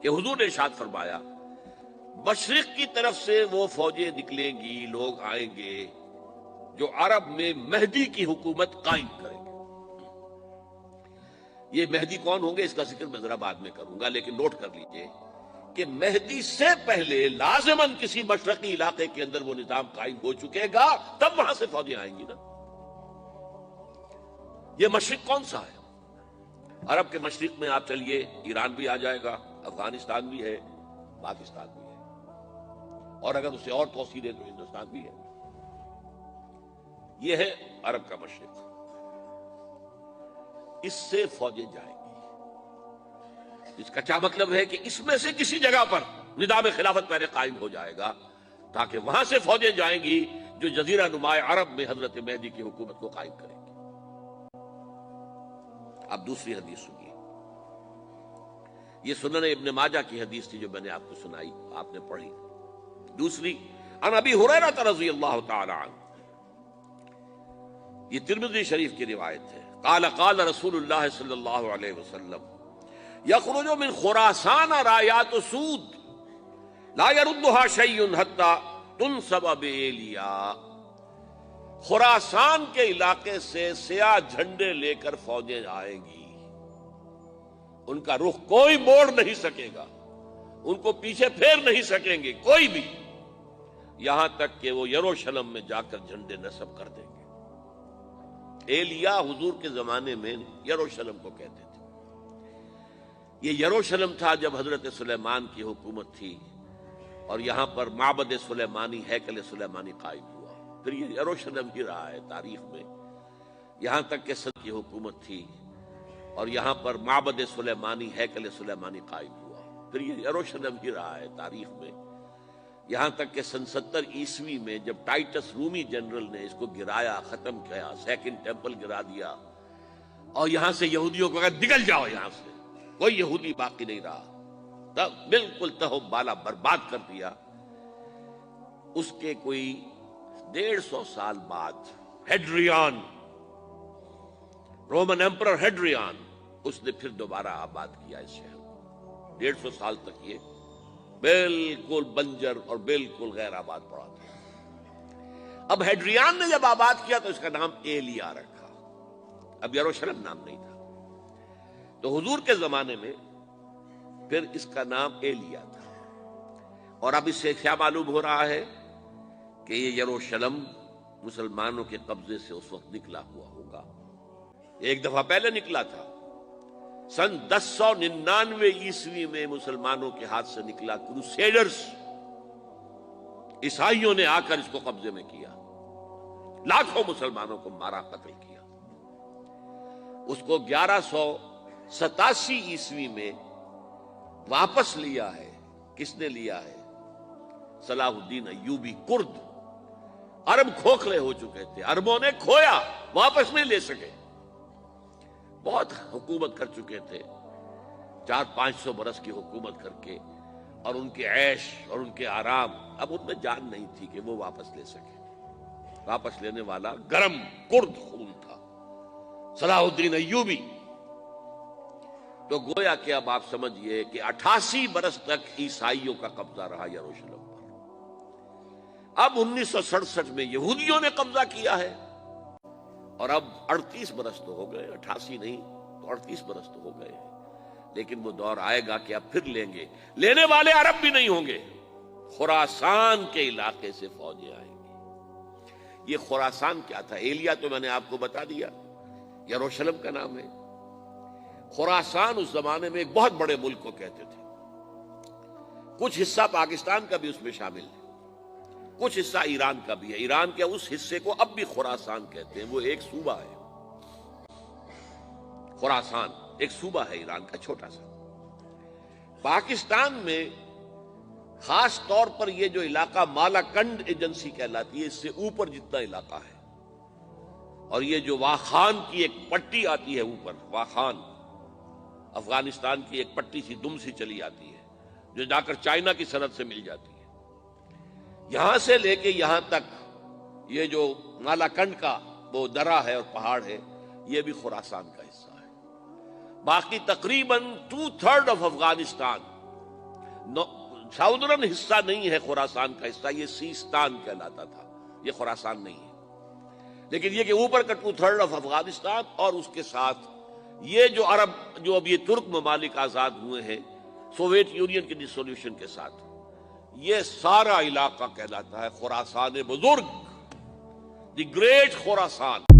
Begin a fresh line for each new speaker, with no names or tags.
کہ حضور نے ارشاد فرمایا مشرق کی طرف سے وہ فوجیں نکلیں گی، لوگ آئیں گے جو عرب میں مہدی کی حکومت قائم کریں گے۔ یہ مہدی کون ہوں گے اس کا ذکر میں ذرا بعد میں کروں گا، لیکن نوٹ کر لیجئے کہ مہدی سے پہلے لازماً کسی مشرقی علاقے کے اندر وہ نظام قائم ہو چکے گا، تب وہاں سے فوجیں آئیں گی نا۔ یہ مشرق کون سا ہے؟ عرب کے مشرق میں آپ چلیے، ایران بھی آ جائے گا، افغانستان بھی ہے، پاکستان بھی ہے، اور اگر اسے اور توسیع دے تو ہندوستان بھی ہے۔ یہ ہے عرب کا مشرق، اس سے فوجیں جائیں گی۔ اس کا کیا مطلب ہے کہ اس میں سے کسی جگہ پر نظام خلافت پہلے قائم ہو جائے گا، تاکہ وہاں سے فوجیں جائیں گی جو جزیرہ نما عرب میں حضرت مہدی کی حکومت کو قائم کریں گی۔ اب دوسری حدیث سنیے، یہ سنن ابن ماجہ کی حدیث تھی جو میں نے آپ کو سنائی، آپ نے پڑھی۔ دوسری عن ابی ہریرہ رضی اللہ تعالی عنہ، یہ ترمذی شریف کی روایت ہے، قال قال رسول اللہ صلی اللہ علیہ وسلم یخرج من خراسان رایات سود لا يردها شیء حتی تنصب بایلیا۔ خراسان کے علاقے سے سیاہ جھنڈے لے کر فوجیں آئیں گی، ان کا رخ کوئی موڑ نہیں سکے گا، ان کو پیچھے پھیر نہیں سکیں گے کوئی بھی، یہاں تک کہ وہ یروشلم میں جا کر جھنڈے نصب کر دیں گے۔ ایلیا حضور کے زمانے میں یروشلم کو کہتے تھے۔ یہ یروشلم تھا جب حضرت سلیمان کی حکومت تھی، اور یہاں پر معبد سلیمانی، ہیکل سلیمانی قائم ہوا، پھر یہ یروشلم ہی رہا ہے تاریخ میں، یہاں تک کہ صدر کی حکومت تھی، اور یہاں پر معبد سلیمانی، ہیکل سلیمانی قائم ہوا، پھر یہ یروشلم ہی رہا ہے تاریخ میں، یہاں تک کہ سن 70 عیسوی میں جب ٹائٹس رومی جنرل نے اس کو گرایا، ختم کیا، سیکنڈ ٹیمپل گرا دیا، اور یہاں سے یہودیوں کو کہا نکل جاؤ، یہاں سے کوئی یہودی باقی نہیں رہا، تب بالکل تہو بالا برباد کر دیا۔ اس کے کوئی 150 سال بعد ہیڈریان، رومن ایمپرر ہیڈریان، اس نے پھر دوبارہ آباد کیا اس شہر کو۔ 150 سال تک یہ بالکل بنجر اور بالکل غیر آباد پڑا تھا۔ اب ہیڈریان نے جب آباد کیا تو اس کا نام ایلیا رکھا، اب یروشلم نام نہیں تھا۔ تو حضور کے زمانے میں پھر اس کا نام ایلیا تھا، اور اب اس سے کیا معلوم ہو رہا ہے کہ یہ یروشلم مسلمانوں کے قبضے سے اس وقت نکلا ہوا ہوگا۔ ایک دفعہ پہلے نکلا تھا، سن 1099 عیسوی میں مسلمانوں کے ہاتھ سے نکلا، کروسیڈرز، عیسائیوں نے آ کر اس کو قبضے میں کیا، لاکھوں مسلمانوں کو مارا، قتل کیا۔ اس کو 1187 عیسوی میں واپس لیا ہے۔ کس نے لیا ہے؟ صلاح الدین ایوبی، کرد۔ عرب کھوکھلے ہو چکے تھے، عربوں نے کھویا، واپس نہیں لے سکے، بہت حکومت کر چکے تھے، 400-500 برس کی حکومت کر کے، اور ان کے عیش اور ان کے آرام، اب ان میں جان نہیں تھی کہ وہ واپس لے سکے۔ واپس لینے والا گرم کرد خون تھا، صلاح الدین ایوبی۔ تو گویا کہ اب آپ سمجھئے کہ 88 برس تک عیسائیوں کا قبضہ رہا یروشلم پر۔ اب 1967 میں یہودیوں نے قبضہ کیا ہے، اور اب 38 برس تو ہو گئے، 88 نہیں تو 38 برس تو ہو گئے، لیکن وہ دور آئے گا کہ اب پھر لیں گے۔ لینے والے عرب بھی نہیں ہوں گے، خراسان کے علاقے سے فوجیں آئیں گی۔ یہ خراسان کیا تھا؟ ایلیا تو میں نے آپ کو بتا دیا، یروشلم کا نام ہے۔ خراسان اس زمانے میں ایک بہت بڑے ملک کو کہتے تھے، کچھ حصہ پاکستان کا بھی اس میں شامل ہے، کچھ حصہ ایران کا بھی ہے۔ ایران کے اس حصے کو اب بھی خراسان کہتے ہیں، وہ ایک صوبہ ہے۔ خراسان ایک صوبہ ہے ایران کا، چھوٹا سا۔ پاکستان میں خاص طور پر یہ جو علاقہ مالاکنڈ ایجنسی کہلاتی ہے، اس سے اوپر جتنا علاقہ ہے، اور یہ جو واخان کی ایک پٹی آتی ہے اوپر، واخان افغانستان کی ایک پٹی سی دم سی چلی آتی ہے جو جا کر چائنا کی سرحد سے مل جاتی ہے، یہاں سے لے کے یہاں تک یہ جو مالاکنڈ کا وہ درہ ہے اور پہاڑ ہے، یہ بھی خراسان کا حصہ ہے۔ باقی تقریباً 2/3 آف افغانستان ساؤدرن حصہ نہیں ہے خراسان کا حصہ، یہ سیستان کہلاتا تھا، یہ خراسان نہیں ہے، لیکن یہ کہ اوپر کا 2/3 آف افغانستان اور اس کے ساتھ یہ جو عرب، جو اب یہ ترک ممالک آزاد ہوئے ہیں سوویت یونین کی ڈسولوشن کے ساتھ، یہ سارا علاقہ کہلاتا ہے خراسان بزرگ، دی گریٹ خراسان۔